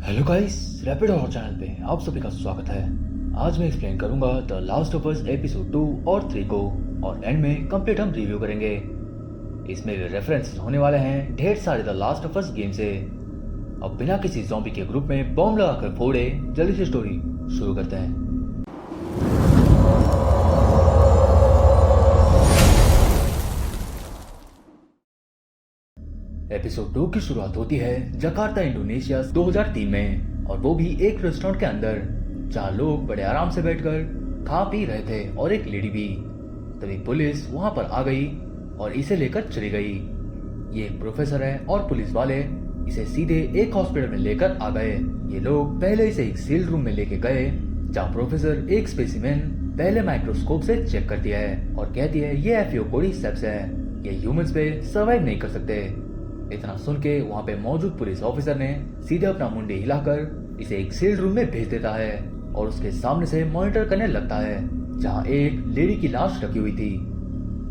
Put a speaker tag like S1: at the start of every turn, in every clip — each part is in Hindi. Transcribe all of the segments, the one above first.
S1: Hello guys, rapid horror channel पे आप सभी का स्वागत है। आज मैं एक्सप्लेन करूंगा the last of us episode 2 और 3 को, और एंड में कंप्लीट हम रिव्यू करेंगे। इसमें रेफरेंस होने वाले हैं ढेर सारे the last of us game से। अब बिना किसी ज़ॉम्बी के ग्रुप में बॉम्ब लगाकर फोड़े, जल्दी से स्टोरी शुरू करते हैं। एपिसोड 2 की शुरुआत होती है जकार्ता इंडोनेशिया 2003 में, और वो भी एक रेस्टोरेंट के अंदर, जहाँ लोग बड़े आराम से बैठकर खा पी रहे थे, और एक लेडी भी। तभी पुलिस वहां पर आ गई और इसे लेकर चली गई। ये एक प्रोफेसर है और पुलिस वाले इसे सीधे एक हॉस्पिटल में लेकर आ गए। ये लोग पहले इसे एक सील्ड रूम में लेके गए, जहाँ प्रोफेसर एक स्पेसिमेन पहले माइक्रोस्कोप से चेक करती है और कहती है ये एफियो कोर्डिसेप्स है, ये ह्यूमंस पे सर्वाइव नहीं कर सकते। इतना सुन के वहाँ पे मौजूद पुलिस ऑफिसर ने सीधे अपना मुंडी हिलाकर इसे एक सील्ड रूम में भेज देता है और उसके सामने से मॉनिटर करने लगता है, जहाँ एक लेडी की लाश रखी हुई थी।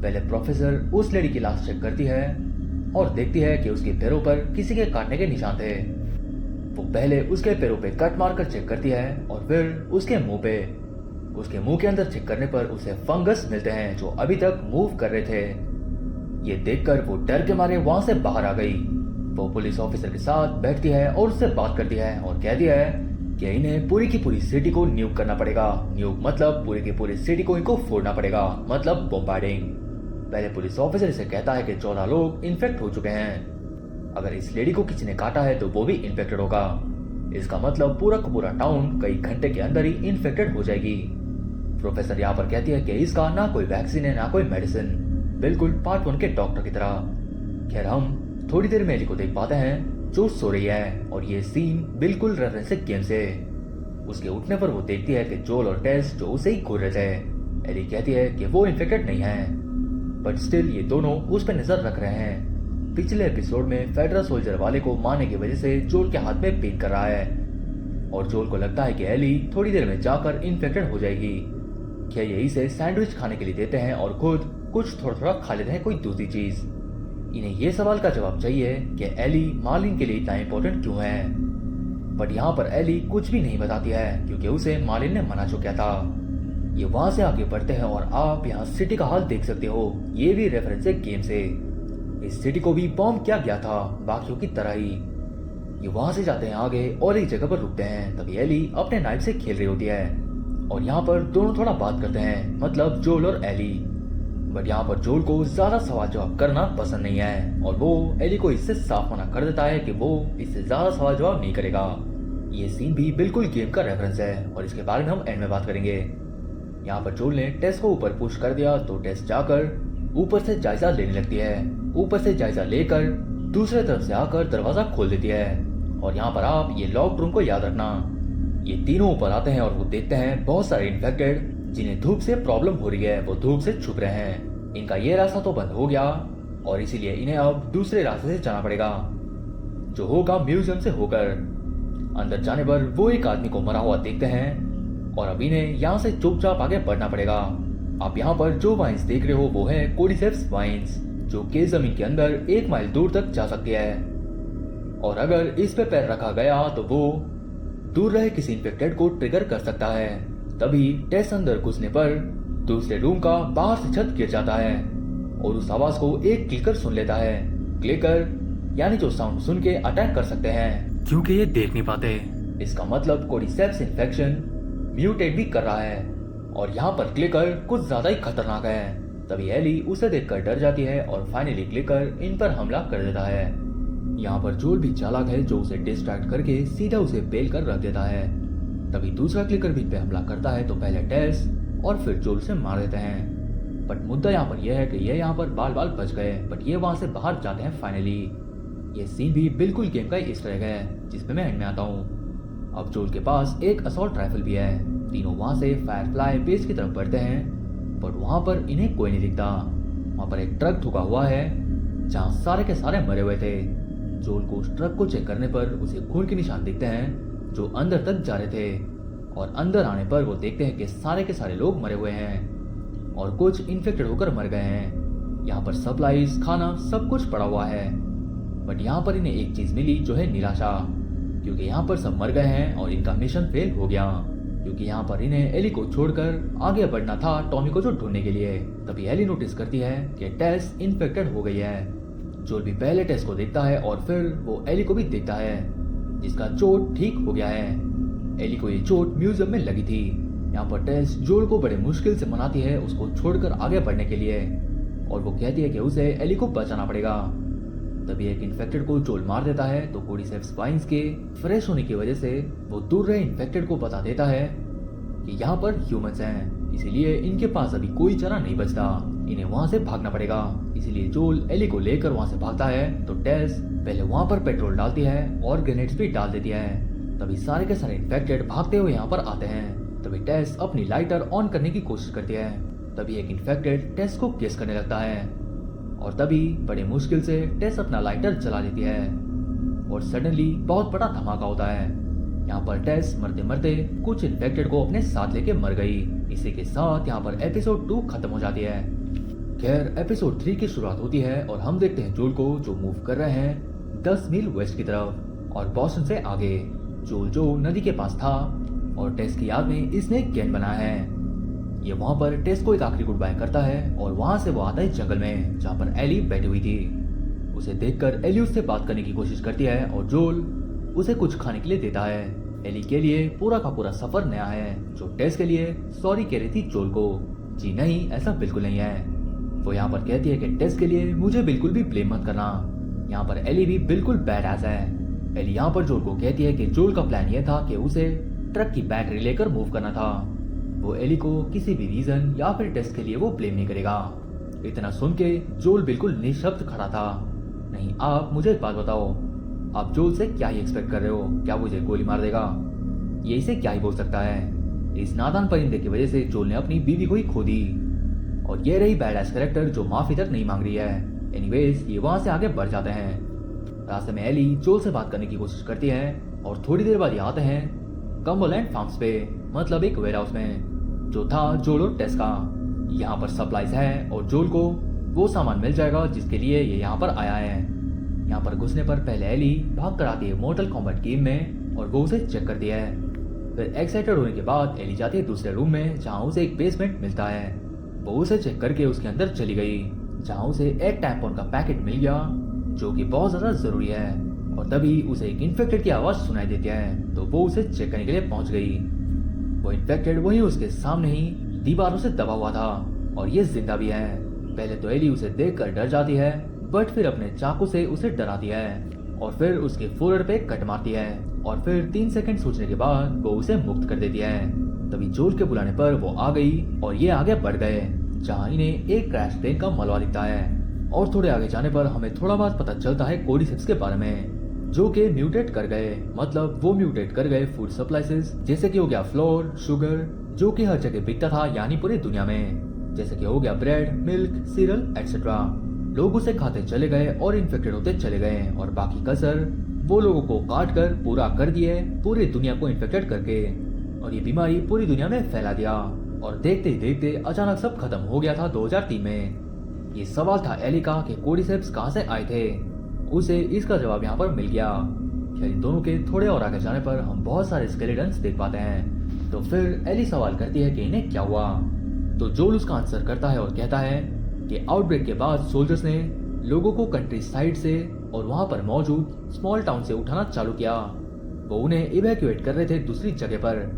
S1: पहले प्रोफेसर उस लेडी की लाश चेक करती है और देखती है कि उसके पैरों पर किसी के काटने के निशान थे। वो पहले उसके पैरों पे कट मारकर चेक करती है और फिर उसके मुंह पे। उसके मुंह के अंदर चेक करने पर उसे फंगस मिलते हैं जो अभी तक मूव कर रहे थे। ये देखकर वो डर के मारे वहां से बाहर आ गई। वो पुलिस ऑफिसर के साथ बैठती है और उससे बात करती है और कहती है कि इन्हें पूरी की पूरी सिटी को न्यूक करना पड़ेगा। न्यूक मतलब पूरी की पूरी सिटी को इनको फोड़ना पड़ेगा, मतलब बॉम्बार्डिंग। पहले पुलिस ऑफिसर इसे कहता है कि 14 लोग इन्फेक्ट हो चुके हैं। अगर इस लेडी को किसी ने काटा है तो वो भी इन्फेक्टेड होगा। इसका मतलब पूरा का पूरा टाउन कई घंटे के अंदर ही इन्फेक्टेड हो जाएगी। प्रोफेसर यहाँ पर कहती है कि इसका ना कोई वैक्सीन है ना कोई मेडिसिन, बिल्कुल पार्ट 1 के डॉक्टर की तरह। खैर, हम थोड़ी देर में एली को देख पाते हैं जो सो रही है, और ये सीन बिल्कुल रेफरेंस है गेम से। उसके उठने पर वो देखती है कि जोल और टेस जो उसे ही घूर रहे थे। एली कहती है कि वो इन्फेक्टेड नहीं है, बट स्टिल ये दोनों उस पर नजर रख रहे हैं। पिछले एपिसोड में फेडरल सोल्जर वाले को मारने की वजह से जोल के हाथ में पेन कर रहा है, और जोल को लगता है कि एली थोड़ी देर में जाकर इन्फेक्टेड हो जाएगी। क्या यही से सैंडविच खाने के लिए देते हैं और खुद कुछ थोड़ा थोड़ा खा लेते हैं कोई दूसरी चीज। इन्हें ये सवाल का जवाब चाहिए कि एली मार्लिन के लिए इतना इम्पोर्टेंट क्यों है, बट यहाँ पर एली कुछ भी नहीं बताती है क्योंकि उसे मार्लिन ने मना चुका था। ये वहां से आगे बढ़ते हैं और आप यहाँ सिटी का हाल देख सकते हो। ये भी रेफरेंस है गेम से। इस सिटी को भी बॉम्ब किया गया था बाकियों की तरह ही। ये वहां से जाते हैं आगे और एक जगह पर रुकते हैं। तभी एली अपने नाइफ से खेल रही होती है और यहाँ पर दोनों थोड़ा बात करते हैं, मतलब जोल और एली। बट यहाँ पर जोल को ज्यादा सवाल जवाब करना पसंद नहीं है और वो एली को इससे साफ मना कर देता है कि वो इससे ज्यादा सवाल जवाब नहीं करेगा। ये सीन भी बिल्कुल गेम का रेफरेंस है और इसके बारे में हम एंड में बात करेंगे। यहाँ पर जोल ने टेस को ऊपर पुश कर दिया तो टेस जाकर ऊपर से जायजा लेने लगती है। ऊपर से जायजा लेकर दूसरे तरफ से आकर दरवाजा खोल देती है। और यहाँ पर आप ये लॉक्ड रूम को याद रखना। ये तीनों ऊपर आते हैं और वो देखते हैं बहुत सारे इन्फेक्टेड जिन्हें धूप से प्रॉब्लम हो रही है, वो धूप से छुप रहे हैं। इनका ये रास्ता तो बंद हो गया और इसीलिए इन्हें अब दूसरे रास्ते से जाना पड़ेगा, जो होगा म्यूजियम से होकर। अंदर जाने पर वो एक आदमी को मरा हुआ देखते हैं और अब इन्हें यहाँ से चुपचाप आगे बढ़ना पड़ेगा। आप यहाँ पर जो वाइन्स देख रहे हो वो है कोर्डिसेप्स वाइन्स, जो कि जमीन के अंदर 1 माइल दूर तक जा सकती है, और अगर इस पे पैर रखा गया तो वो दूर रहे किसी इन्फेक्टेड को ट्रिगर कर सकता है। तभी टेस अंदर घुसने पर दूसरे रूम का बाहर से छत गिर जाता है और उस आवाज को एक क्लिकर सुन लेता है। क्लिकर यानी जो साउंड सुन के अटैक कर सकते हैं क्योंकि ये देख नहीं पाते। इसका मतलब कोर्डिसेप्स इन्फेक्शन म्यूटेट भी कर रहा है और यहाँ पर क्लिकर कुछ ज्यादा ही खतरनाक है। तभी एली उसे देखकर डर जाती है और फाइनली क्लिकर इन पर हमला कर देता है। यहाँ पर जोल भी चालाक है जो उसे डिस्ट्रैक्ट करके सीधा उसे बेल कर रख देता है। तभी दूसरा क्लिकर भी पे हमला करता है तो पहले टेस और फिर जोल से मार देते हैं। बट मुद्दा यहाँ पर यह है कि ये यहाँ पर बाल बाल बच गए, बट ये वहां से बाहर जाते हैं फाइनली। ये सीन भी बिल्कुल गेम का ईस्टर एग है जिसपे मैं एंड में आता हूँ। अब जोल के पास एक असॉल्ट राइफल भी है। तीनों वहां से फायरफ्लाई बेस की तरफ बढ़ते हैं, बट वहां पर इन्हें कोई नहीं दिखता। वहां पर एक ट्रक ठुका हुआ है जहाँ सारे के सारे मरे हुए थे। जोल को उस ट्रक को चेक करने पर उसे खून के निशान दिखते हैं जो अंदर तक जा रहे थे, और अंदर आने पर वो देखते हैं कि सारे के सारे लोग मरे हुए हैं और कुछ इन्फेक्टेड होकर मर गए हैं। यहाँ पर सप्लाईज, खाना सब कुछ पड़ा हुआ है, बट यहाँ पर इन्हें एक चीज मिली जो है निराशा। क्योंकि यहाँ पर सब मर गए हैं और इनका मिशन फेल हो गया, क्योंकि यहाँ पर इन्हें एली को छोड़कर आगे बढ़ना था टॉमी को जो ढूंढने के लिए। तभी एली नोटिस करती है कि टेस इन्फेक्टेड हो गई है। जोल भी पहले टेस को देखता है और फिर वो एली को भी देखता है, जिसका चोट ठीक हो गया है। एली को ये चोट म्यूजियम में लगी थी। यहाँ पर टेस जोल को बड़े मुश्किल से मनाती है उसको छोड़कर आगे बढ़ने के लिए, और वो कहती है कि उसे एली को बचाना पड़ेगा। तभी एक इन्फेक्टेड को जोल मार देता है, तो कोर्डिसेप्स वाइन्स के फ्रेश होने की वजह से वो दूर रहे इन्फेक्टेड को बता देता है कि यहाँ पर ह्यूमंस हैं, इसीलिए इनके पास अभी कोई चारा नहीं बचता, इन्हें वहां से भागना पड़ेगा। इसीलिए जोल एली को लेकर वहां से भागता है, तो टेस पहले वहां पर पेट्रोल डालती है और ग्रेनेड्स भी डाल देती है। तभी सारे के सारे इन्फेक्टेड भागते हुए यहाँ पर आते हैं। तभी टेस अपनी लाइटर ऑन करने की कोशिश करती है। तभी एक इन्फेक्टेड टेस को किस करने लगता है, और तभी बड़े मुश्किल से टेस अपना लाइटर जला लेती है, और सडनली बहुत बड़ा धमाका होता है। यहाँ पर टेस मरते मरते कुछ इन्फेक्टेड को अपने साथ लेके मर गई। इसी के साथ यहाँ पर एपिसोड 2 खत्म हो जाती है। खैर एपिसोड 3 की शुरुआत होती है और हम देखते हैं जोल को जो मूव कर रहे हैं 10 मील वेस्ट की तरफ और बॉस्टन से आगे। जोल जो नदी के पास था और टेस की याद में इसने एक कैन बनाया है। ये वहां पर टेस को एक आखिरी गुड बाय करता है और वहां से वो आता है जंगल में जहाँ पर एली बैठी हुई थी। उसे देखकर एली उससे बात करने की कोशिश करती है और जोल उसे कुछ खाने के लिए देता है। एली के लिए पूरा का पूरा सफर नया है, जो टेस के लिए सॉरी कह रही थी जोल को। जी नहीं, ऐसा बिल्कुल नहीं है। वो यहाँ पर कहती है कि टेस के लिए मुझे बिल्कुल भी ब्लेम मत करना। यहाँ पर एली भी बिल्कुल बैड एस है। एली यहाँ पर जोल को कहती है कि जोल का प्लान ये था कि उसे ट्रक की बैटरी लेकर मूव करना था। वो एली को किसी भी रीजन या फिर टेस्ट के लिए वो ब्लेम नहीं करेगा। इतना सुन के जोल बिल्कुल निशब्द खड़ा था। नहीं, आप मुझे एक बात बताओ, आप जोल से क्या ही एक्सपेक्ट कर रहे हो? क्या मुझे गोली मार देगा? ये इसे क्या ही बोल सकता है? इस नादान परिंदे की वजह से जोल ने अपनी बीवी को ही खो दी, और ये रही बैड एस कैरेक्टर जो माफी तक नहीं मांग रही है। एनीवेज ये वहां से आगे बढ़ जाते हैं। रास्ते में एली जोल से बात करने की कोशिश करती है और थोड़ी देर बाद ये आते हैं कम्बरलैंड फार्म्स पे, मतलब एक वेयर हाउस में जो था जोल और टेस का। यहाँ पर सप्लाईज है और जोल को वो सामान मिल जाएगा जिसके लिए ये यहाँ पर आया है। यहाँ पर घुसने पर पहले एली भाग कर आती है मोर्टल कॉम्बैट गेम में और वो उसे चेक करती है। फिर एक्साइटेड होने के बाद एली जाती है दूसरे रूम में जहाँ उसे एक बेसमेंट मिलता है। वो उसे चेक करके उसके अंदर चली गई, जहाँ उसे एक टैम्पॉन का पैकेट मिल गया जो कि बहुत ज्यादा जरूरी है। और तभी उसे एक इन्फेक्टेड की आवाज सुनाई देती है, तो वो उसे चेक करने के लिए पहुंच गई। वो इन्फेक्टेड वही उसके सामने ही दीवारों से दबा हुआ था और ये जिंदा भी है। पहले तो एली उसे देखकर डर जाती है, बट फिर अपने चाकू से उसे डराती है और फिर उसके फोrehead पे कट मारती है और फिर 3 सेकंड सोचने के बाद वो उसे मुक्त कर देती है। तभी जोल के बुलाने पर वो आ गई और ये आगे बढ़ गए, जहाँ इन्हें एक क्रैश प्लेन का मलबा दिखता है। और थोड़े आगे जाने पर हमें थोड़ा बहुत पता चलता है कोर्डिसेप्स के बारे में, जो कि म्यूटेट कर गए, मतलब वो म्यूटेट कर गए फूड सप्लाइसेस, जैसे कि हो गया फ्लोर, शुगर, जो कि हर जगह बिकता था यानी पूरी दुनिया में, जैसे कि हो गया ब्रेड, मिल्क, सीरियल एक्सेट्रा। लोग उसे खाते चले गए और इन्फेक्टेड होते चले गए और बाकी कसर वो लोगों को काट कर पूरा कर दिए, पूरी दुनिया को इन्फेक्टेड करके, और ये बीमारी पूरी दुनिया में फैला दिया। और देखते ही देखते अचानक सब खत्म हो गया था 2003 में। ये सवाल था एली का कि कोर्डिसेप्स कहाँ से आए थे, उसे इसका जवाब यहाँ पर मिल गया। खैर इन दोनों के थोड़े और आगे जाने पर हम बहुत सारे स्केलेटन्स देख पाते हैं। तो फिर एली सवाल करती है कि इन्हें क्या हुआ, तो जोल उसका आंसर करता है और कहता है कि आउटब्रेक के बाद सोल्जर्स ने लोगों को कंट्री साइड से और वहां पर मौजूद स्मॉल टाउन से उठाना चालू किया। वो उन्हें इवैक्यूएट कर रहे थे दूसरी जगह पर,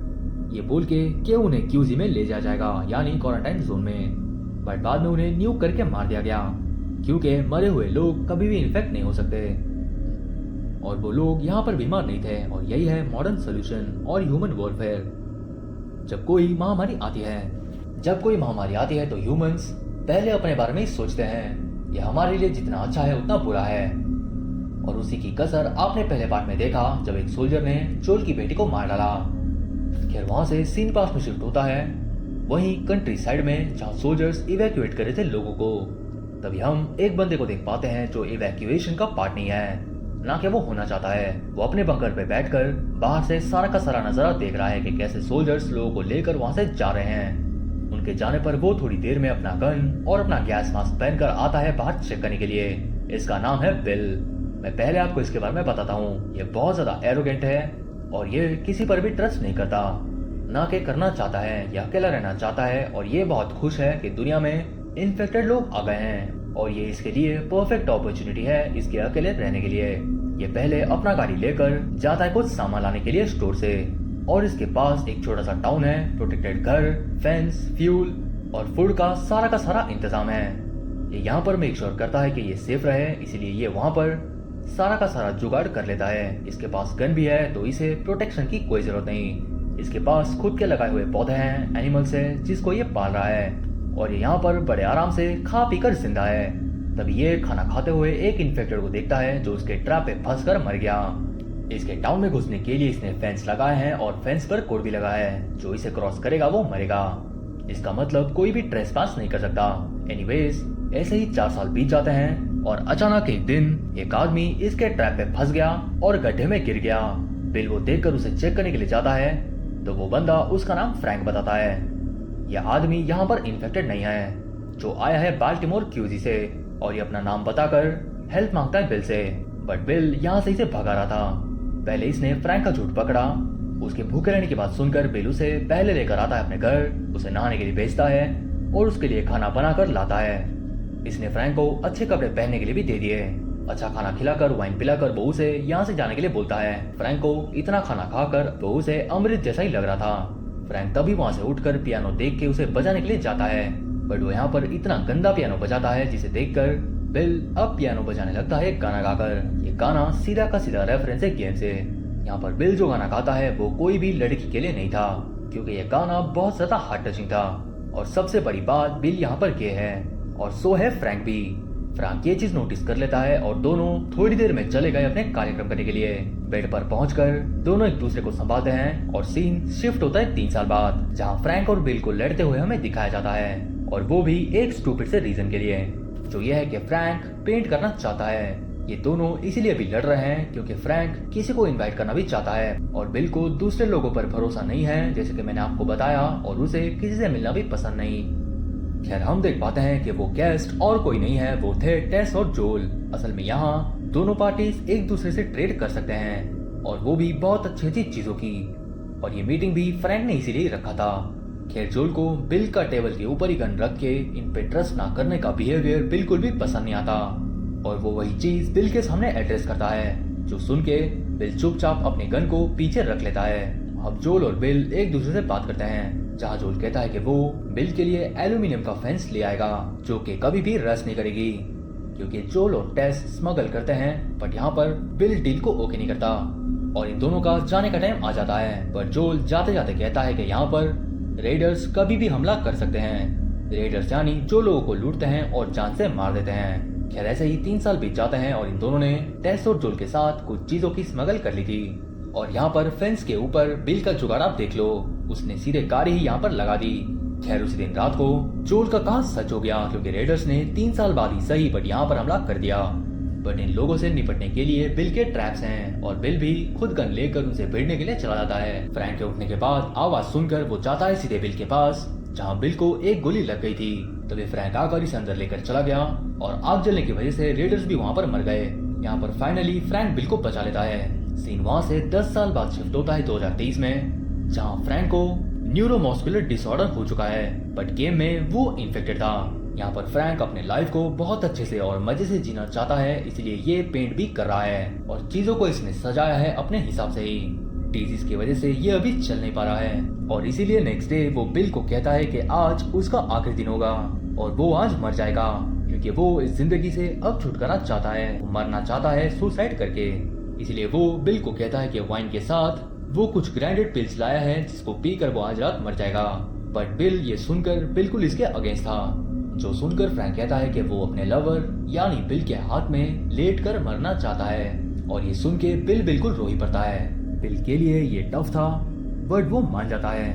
S1: ये बोल के कि उन्हें क्यूजी में ले जाया जाएगा यानी क्वारंटाइन जोन में। बट बाद में उन्हें न्यूक करके मार दिया गया, क्योंकि मरे हुए लोग कभी भी इन्फेक्ट नहीं हो सकते और वो लोग यहाँ पर बीमार नहीं थे। और यही है मॉडर्न सोल्यूशन और ह्यूमन वॉरफेयर। जब कोई महामारी आती है तो ह्यूमंस पहले अपने बारे में ही सोचते हैं, ये हमारे लिए जितना अच्छा है उतना बुरा है। और उसी की कसर आपने पहले पार्ट में देखा जब एक सोल्जर ने जोल की बेटी को मार डाला। खैर वहां से सीन पास में शिफ्ट होता है वहीं कंट्री साइड में, जहां सोल्जर्स इवैक्यूएट कर रहे थे लोगों को। तभी हम एक बंदे को देख पाते हैं जो इवैक्यूएशन का पार्ट नहीं है, ना कि वो होना चाहता है। वो अपने बंकर पे बैठकर बाहर से सारा का सारा नजारा देख रहा है कि कैसे सोल्जर्स लोगों को लेकर वहां से जा रहे हैं। उनके जाने पर वो थोड़ी देर में अपना गन और अपना गैस मास्क पहनकर आता है बाहर चेक करने के लिए। इसका नाम है बिल। मैं पहले आपको इसके बारे में बताता हूँ। ये बहुत ज्यादा एरोगेंट है और ये किसी पर भी ट्रस्ट नहीं करता, ना कि करना चाहता है, या अकेला रहना चाहता है। और ये बहुत खुश है कि दुनिया में इन्फेक्टेड लोग आ गए हैं और ये इसके लिए परफेक्ट अपॉर्चुनिटी है इसके अकेले रहने के लिए। ये पहले अपना गाड़ी लेकर जाता है कुछ सामान लाने के लिए स्टोर से, और इसके पास एक छोटा सा टाउन है, प्रोटेक्टेड घर, फेंस, फ्यूल और फूड का सारा इंतजाम है। ये यहाँ पर मेक श्योर करता है कि ये सेफ रहे, इसीलिए ये वहाँ पर सारा का सारा जुगाड़ कर लेता है। इसके पास गन भी है तो इसे प्रोटेक्शन की कोई जरूरत नहीं। इसके पास खुद के लगाए हुए पौधे हैं, एनिमल्स है जिसको ये पाल रहा है, और ये यहाँ पर बड़े आराम से खा पी कर जिंदा है। तभी ये खाना खाते हुए एक इन्फेक्टेड को देखता है जो उसके ट्रैप पे फंस कर मर गया। इसके टाउन में घुसने के लिए इसने फेंस लगाए हैं और फेंस पर कोड भी लगाया है, जो इसे क्रॉस करेगा वो मरेगा। इसका मतलब कोई भी ट्रेसपास नहीं कर सकता। एनीवेज, ऐसे ही 4 साल बीत जाते हैं और अचानक एक दिन एक आदमी इसके ट्रैप पे फंस गया और गड्ढे में गिर गया। बिल वो देखकर उसे चेक करने के लिए जाता है तो वो बंदा उसका नाम फ्रैंक बताता है। यह आदमी यहाँ पर इन्फेक्टेड नहीं है, जो आया है बाल्टीमोर क्यूजी से, और ये अपना नाम बताकर हेल्प मांगता है बिल से। बट बिल यहाँ से इसे भगा रहा था। पहले इसने फ्रैंक का झूठ पकड़ा। उसके भूखे रहने की बात सुनकर बिल उसे पहले लेकर आता है अपने घर, उसे नहाने के लिए भेजता है और उसके लिए खाना बनाकर लाता है। इसने फ्रैंक को अच्छे कपड़े पहनने के लिए भी दे दिए। अच्छा खाना खिलाकर वाइन पिलाकर बहू से यहाँ से जाने के लिए बोलता है। फ्रैंक को इतना खाना खाकर बहू से अमृत जैसा ही लग रहा था। फ्रैंक तभी वहाँ से उठकर पियानो देख के उसे बजाने के लिए जाता है, बट वो यहाँ पर इतना गंदा पियानो बजाता है जिसे देखकर बिल अब पियानो बजाने लगता है गाना गाकर। ये गाना सीधा का सीधा रेफरेंस है गेम से। यहाँ पर बिल जो गाना गाता है वो कोई भी लड़की के लिए नहीं था, क्योंकि ये गाना बहुत ज्यादा हार्ट टचिंग था। और सबसे बड़ी बात, बिल यहाँ पर गे है और सो है फ्रैंक भी। फ्रैंक ये चीज नोटिस कर लेता है और दोनों थोड़ी देर में चले गए अपने कार्यक्रम करने के लिए। बेड पर पहुंचकर दोनों एक दूसरे को संभालते हैं और सीन शिफ्ट होता है 3 साल बाद, जहां फ्रैंक और बिल को लड़ते हुए हमें दिखाया जाता है, और वो भी एक स्टूपिड से रीजन के लिए, जो यह है कि फ्रैंक पेंट करना चाहता है। ये दोनों इसीलिए भी लड़ रहे हैं क्योंकि फ्रैंक किसी को इनवाइट करना भी चाहता है और बिल को दूसरे लोगों पर भरोसा नहीं है, जैसे कि मैंने आपको बताया, और उसे किसी से मिलना भी पसंद नहीं। खैर, हम देख पाते हैं कि वो गेस्ट और कोई नहीं है, वो थे टेस और जोल। असल में यहाँ दोनों पार्टीज एक दूसरे से ट्रेड कर सकते हैं, और वो भी बहुत अच्छी अच्छी चीजों की। और ये मीटिंग भी फ्रैंक ने इसीलिए रखा था। खैर, जोल को बिल का टेबल के ऊपर ही गन रख के इन पे ट्रस्ट ना करने का बिहेवियर बिल्कुल भी पसंद नहीं आता, और वो वही चीज बिल के सामने एड्रेस करता है, जो सुन के बिल चुपचाप अपने गन को पीछे रख लेता है। अब जोल और बिल एक दूसरे से बात करते हैं, जहाँ जोल कहता है कि वो बिल के लिए एल्यूमिनियम का फेंस ले आएगा, जो कि कभी भी रस नहीं करेगी, क्योंकि जोल और टेस स्मगल करते हैं। बट यहाँ पर बिल डील को ओके नहीं करता और इन दोनों का जाने का टाइम आ जाता है। पर जोल जाते जाते कहता है कि यहाँ पर रेडर्स कभी भी हमला कर सकते हैं। रेडर्स यानी जो लोगों को लूटते हैं और जान से मार देते हैं। खैर, ऐसे ही 3 साल बीत जाते हैं और इन दोनों ने टेस और जोल के साथ कुछ चीजों की स्मगल कर ली थी। और यहाँ पर फेंस के ऊपर बिल का जुगाड़ आप देख लो, उसने सीधे कार ही यहाँ पर लगा दी। खैर, उसी दिन रात को जोल का कहा सच हो गया, क्योंकि रेडर्स ने 3 साल बाद ही सही बट यहाँ पर हमला कर दिया। बट इन लोगों से निपटने के लिए बिल के ट्रैप्स हैं, और बिल भी खुद गन लेकर उनसे भिड़ने के लिए चला जाता है। फ्रैंक के उठने के बाद आवाज सुनकर वो जाता है सीधे बिल के पास, जहाँ बिल को एक गोली लग गई थी। तभी फ्रैंक आकर इसे अंदर लेकर चला गया और आग जलने की वजह से रेडर्स भी वहाँ पर मर गए। यहाँ पर फाइनली फ्रैंक बिल को बचा लेता है। सीन वहाँ से 10 साल बाद शिफ्ट होता है 2023 में, जहाँ फ्रैंक को न्यूरोमस्कुलर डिसऑर्डर हो चुका है, बट गेम में वो इन्फेक्टेड था। यहाँ पर फ्रैंक अपने लाइफ को बहुत अच्छे से और मजे से जीना चाहता है, इसलिए ये पेंट भी कर रहा है और चीजों को इसने सजाया है अपने हिसाब से ही। डिजीज की वजह से ये अभी चल नहीं पा रहा है, और इसीलिए नेक्स्ट डे वो बिल को कहता है कि आज उसका आखिरी दिन होगा और वो आज मर जाएगा, क्योंकि वो इस जिंदगी से अब छुटकारा चाहता है। वो मरना चाहता है सुसाइड करके। इसलिए वो बिल को कहता है कि वाइन के साथ वो कुछ ग्राइंडेड पिल्स लाया है, जिसको पीकर वो आज रात मर जाएगा। बट बिल ये सुनकर बिल्कुल इसके अगेंस्ट था, जो सुनकर फ्रैंक कहता है कि वो अपने लवर यानी बिल के हाथ में लेट कर मरना चाहता है। और ये सुन के बिल बिल्कुल रो ही पड़ता है। बिल के लिए ये टफ था, बट वो मान जाता है।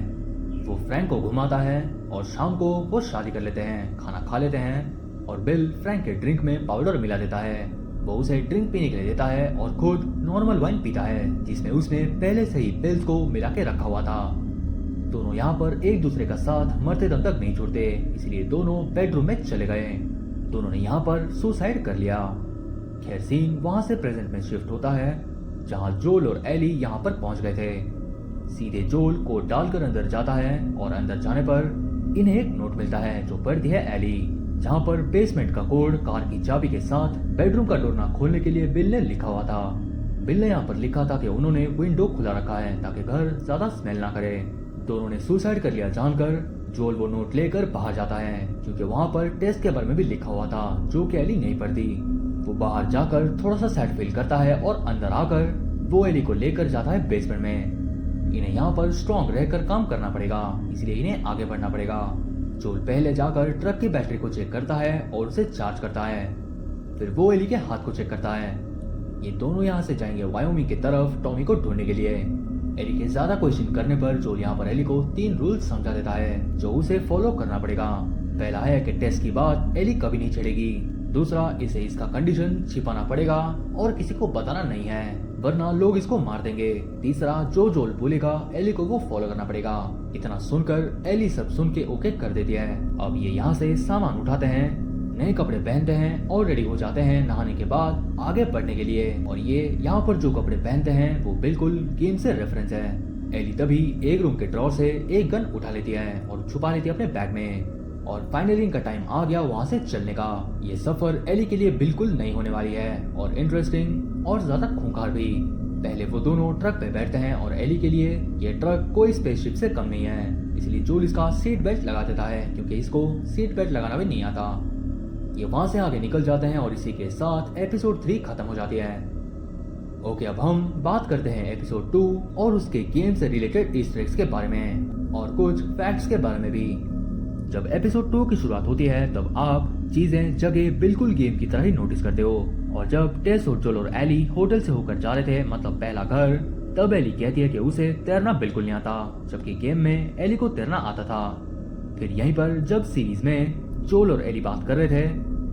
S1: वो फ्रैंक को घुमाता है और शाम को वो शादी कर लेते हैं, खाना खा लेते हैं, और बिल फ्रैंक के ड्रिंक में पाउडर मिला देता है। वो उसे ड्रिंक पीने के लिए देता है और खुद नॉर्मल वाइन पीता है, जिसमें उसने पहले से ही पिल्स को मिला के रखा हुआ था। दोनों यहाँ पर एक दूसरे का साथ मरते दम तक नहीं छोड़ते, इसलिए दोनों बेडरूम में चले गए। दोनों ने यहाँ पर सुसाइड कर लिया। खैर सीन वहां से प्रेजेंट में शिफ्ट होता है जहां जोल और एली यहाँ पर पहुंच गए थे। सीधे जोल कोड डालकर अंदर जाता है और अंदर जाने पर इन्हें एक नोट मिलता है जो पढ़ती है एली, जहाँ पर बेसमेंट का कोड कार की चाबी के साथ बेडरूम का डोर ना खोलने के लिए बिल ने लिखा हुआ था। बिल ने यहाँ पर लिखा था कि उन्होंने विंडो खुला रखा है ताकि घर ज्यादा स्मेल ना करे। दोनों ने सुसाइड कर लिया जानकर जोल वो नोट लेकर बाहर जाता है क्योंकि वहाँ पर टेस्ट के बारे में भी लिखा हुआ था जो कि एली नहीं पढ़ती। वो बाहर जाकर थोड़ा सा सैड फील करता है और अंदर आकर वो एली को लेकर जाता है बेसमेंट में। इन्हें यहाँ पर स्ट्रॉन्ग रहकर काम करना पड़ेगा, इसलिए इन्हें आगे बढ़ना पड़ेगा। जोल पहले जाकर ट्रक की बैटरी को चेक करता है और उसे चार्ज करता है। फिर वो एली के हाथ को चेक करता है। ये दोनों यहाँ से जाएंगे वायोमिंग की तरफ टॉमी को ढूंढने के लिए। एली के ज्यादा क्वेश्चन करने पर जोल यहाँ पर एली को 3 रूल्स समझा देता है जो उसे फॉलो करना पड़ेगा। पहला है कि टेस्ट की बात एली कभी नहीं छेड़ेगी। दूसरा, इसे इसका कंडीशन छिपाना पड़ेगा और किसी को बताना नहीं है वरना लोग इसको मार देंगे। तीसरा, जो जोल बोलेगा एली को वो फॉलो करना पड़ेगा। इतना सुनकर एली सब सुन के ओके कर देती है। अब ये यहाँ से सामान उठाते हैं, नए कपड़े पहनते हैं और रेडी हो जाते हैं नहाने के बाद आगे बढ़ने के लिए। और ये यहाँ पर जो कपड़े पहनते हैं वो बिल्कुल गेम से रेफरेंस है। एली तभी एक रूम के ड्रॉर से एक गन उठा लेती है और छुपा लेती है अपने बैग में। और फाइनली इनका टाइम आ गया वहाँ से चलने का। ये सफर एली के लिए बिल्कुल नहीं होने वाली है और इंटरेस्टिंग और ज्यादा खूंखार भी। पहले वो दोनों ट्रक पे बैठते हैं और एली के लिए ये ट्रक कोई स्पेसशिप से कम नहीं है, इसलिए जोल इसका सीट बेल्ट लगा देता है क्योंकि इसको सीट बेल्ट लगाना भी नहीं आता। ये वहां से आगे निकल जाते हैं और इसी के साथ एपिसोड 3 खत्म हो जाती है। ओके, अब हम बात करते हैं एपिसोड 2 और उसके गेम से रिलेटेड ईस्टर एग्स के बारे में और कुछ फैक्ट्स के बारे में भी। जब एपिसोड 2 की शुरुआत होती है तब आप चीजें जगह बिल्कुल गेम की तरह ही नोटिस करते हो। और जब टेस और जोल और एली होटल से होकर जा रहे थे, मतलब पहला घर, तब एली कहती है कि उसे तैरना बिल्कुल नहीं आता, जबकि गेम में एली को तैरना आता था। फिर यहीं पर जब सीरीज में जोल और एली बात कर रहे थे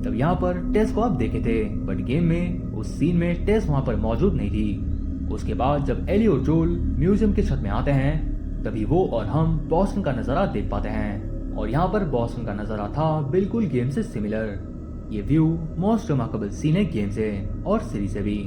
S1: तब यहाँ पर टेस को आप देखे थे, बट गेम में उस सीन में टेस वहाँ पर मौजूद नहीं थी। उसके बाद जब एली और जोल म्यूजियम की छत में आते हैं तभी वो और हम बॉस्टन का नजारा देख पाते हैं। और यहाँ पर बॉस्टन का नजारा था बिल्कुल गेम से सिमिलर। ये व्यू मोस्ट रिमार्केबल सीन है गेम से और सीरीज से भी।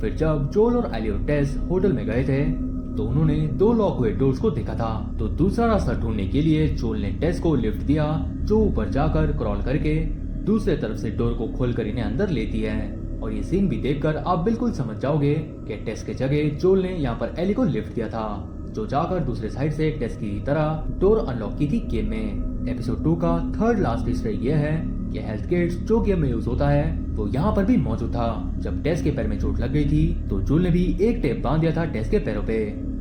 S1: फिर जब जोल और एली और टेस होटल में गए थे तो उन्होंने 2 लॉक हुए डोर्स को देखा था, तो दूसरा रास्ता ढूंढने के लिए जोल ने टेस को लिफ्ट दिया जो ऊपर जाकर क्रॉल करके दूसरे तरफ से डोर को खोलकर इन्हें अंदर लेती है। और ये सीन भी देखकर आप बिल्कुल समझ जाओगे कि टेस के जगह जोल ने यहाँ पर एली को लिफ्ट दिया था जो जाकर दूसरे साइड से टेस की तरह डोर अनलॉक की थी गेम में। एपिसोड 2 का थर्ड लास्ट ईस्टर एग ये है कि हेल्थ किट्स जो गेम में यूज होता है वो यहाँ पर भी मौजूद था। जब टेस के पैर में चोट लग गई थी तो जोल ने भी एक टेप बांध दिया था टेस के पैरों पे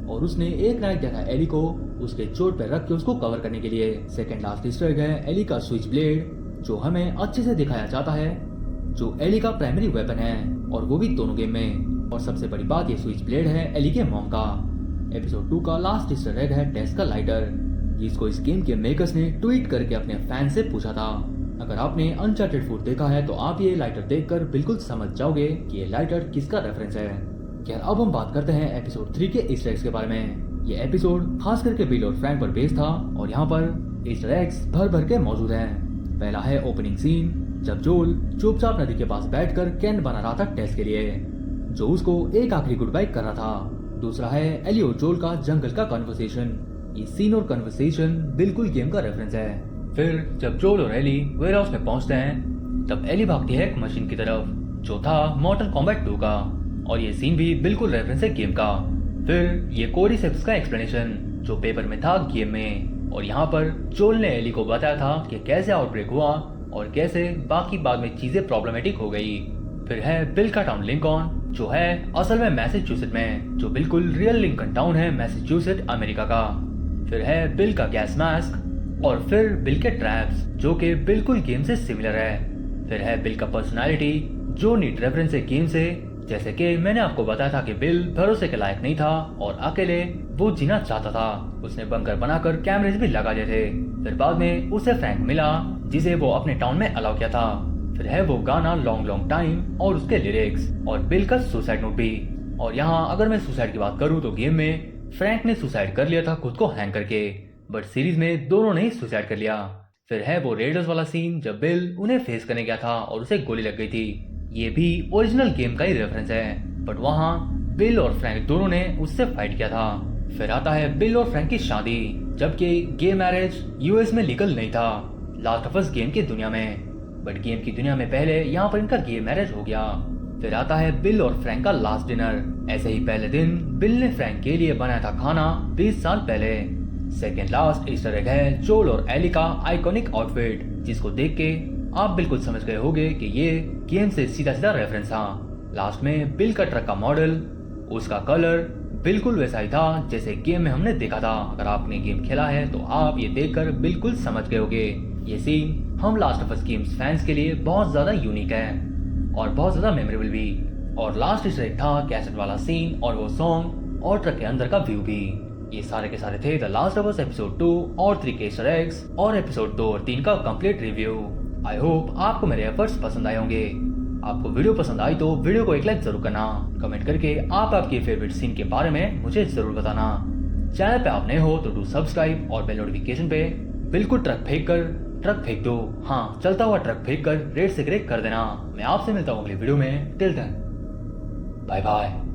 S1: और उसने एक नाइफ दिया था एली को उसके चोट पे रख के उसको कवर करने के लिए। सेकंड लास्ट ईस्टर एग है एली का स्विच ब्लेड जो हमें अच्छे से दिखाया जाता है, जो एली का प्राइमरी वेपन है और वो भी दोनों गेम में। और सबसे बड़ी बात ये स्विच ब्लेड है एली के मॉम का। एपिसोड 2 का लास्ट ईस्टर एग है टेस का लाइटर, जिसको इस गेम के मेकर्स ने ट्वीट करके अपने फैन से पूछा था। अगर आपने अनचार्टेड फूड देखा है तो आप ये लाइटर देखकर बिल्कुल समझ जाओगे कि ये लाइटर किसका रेफरेंस है। खैर, अब हम बात करते हैं एपिसोड 3 के ईस्टर एग्स के बारे में। ये एपिसोड खास करके बिल और फ्रैंक पर बेस्ड था और यहाँ पर ईस्टर एग्स भर भर के मौजूद हैं। पहला है ओपनिंग सीन जब जोल चुपचाप नदी के पास बैठकर कैन बना रहा था टेस के लिए, जो उसको एक आखिरी गुड बाय कर रहा था। दूसरा है एली और जोल का जंगल का कन्वर्सेशन। ये सीन और कन्वर्सेशन बिल्कुल गेम का रेफरेंस है। फिर जब जोल और एली वेयर हाउस में पहुंचते हैं तब एली भागती है एक मशीन की तरफ जो था मॉर्टल कॉम्बैट 2 का और ये सीन भी बिल्कुल रेफरेंस है गेम का। फिर ये कोरिसेप्स का एक्सप्लेनेशन जो पेपर में था गेम में, और यहाँ पर जोल ने एली को बताया था कि कैसे आउटब्रेक हुआ और कैसे बाकी बाद में चीजें प्रॉब्लमेटिक हो गई। फिर है बिल का टाउन लिंकॉन जो है असल में मैसेच्यूसेट में, जो बिल्कुल रियल लिंकन टाउन है मैसेच्यूसेट अमेरिका का। फिर है बिल का गैस मास्क और फिर बिल के ट्रैप्स जो कि बिल्कुल गेम से सिमिलर है। फिर है बिल का पर्सनालिटी जो नीट रेफरेंस है गेम से, जैसे कि मैंने आपको बताया था कि बिल भरोसे के लायक नहीं था और अकेले वो जीना चाहता था। उसने बंकर बनाकर कैमरेज भी लगा दिए थे। फिर बाद में उसे फ्रैंक मिला जिसे वो अपने टाउन में अलाउ किया था। फिर है वो गाना लॉन्ग लॉन्ग टाइम और उसके लिरिक्स और बिल का सुसाइड नोट भी। और यहाँ अगर मैं सुसाइड की बात करूँ तो गेम में फ्रैंक ने सुसाइड कर लिया था खुद को हैंग करके, बट सीरीज में दोनों ने ही सुसाइड कर लिया। फिर है वो रेडर्स वाला सीन जब बिल उन्हें फेस करने गया था और उसे गोली लग गई थी। ये भी ओरिजिनल गेम का ही रेफरेंस है, बट वहाँ बिल और फ्रैंक दोनों ने उससे फाइट किया था। फिर आता है बिल और फ्रैंक की शादी, जबकि गे मैरिज यूएस में लीगल नहीं था लास्ट ऑफ अस गेम की दुनिया में, बट गेम की दुनिया में पहले यहाँ पर इनका गे मैरिज हो गया। फिर आता है बिल और फ्रैंक का लास्ट डिनर। ऐसे ही पहले दिन बिल ने फ्रैंक के लिए बनाया था खाना 20 साल पहले। सेकेंड लास्ट ईस्टर एग है जोल और एली का आइकॉनिक आउटफिट, जिसको देख के आप बिल्कुल समझ गए होंगे कि ये गेम से सीधा सीधा रेफरेंस था। लास्ट में बिल का ट्रक का मॉडल, उसका कलर बिल्कुल वैसा ही था जैसे गेम में हमने देखा था। अगर आपने गेम खेला है तो आप ये देखकर बिल्कुल समझ गए होंगे। ये सीन हम last of us games fans के लिए बहुत ज्यादा यूनिक है और बहुत ज्यादा मेमोरेबल भी। और लास्ट ईस्टर एग था कैसेट वाला सीन और वो सॉन्ग और ट्रक के अंदर का व्यू भी। ये सारे के सारे थे the last of us episode 2 और 3 के ईस्टर एग्स और एपिसोड 2 और 3 का कंप्लीट रिव्यू। आई होप आपको मेरे एफर्ट्स पसंद आए होंगे। आपको वीडियो पसंद आई तो वीडियो को एक लाइक जरूर करना। कमेंट करके आप आपके फेवरेट सीन के बारे में मुझे जरूर बताना। चैनल पे आप नए हो तो डू सब्सक्राइब और बेल नोटिफिकेशन पे बिल्कुल ट्रक फेंक दो। हाँ, चलता हुआ ट्रक फेंक कर रेड से ग्रेक कर देना। मैं आपसे मिलता हूँ अगली वीडियो में। Till then bye bye.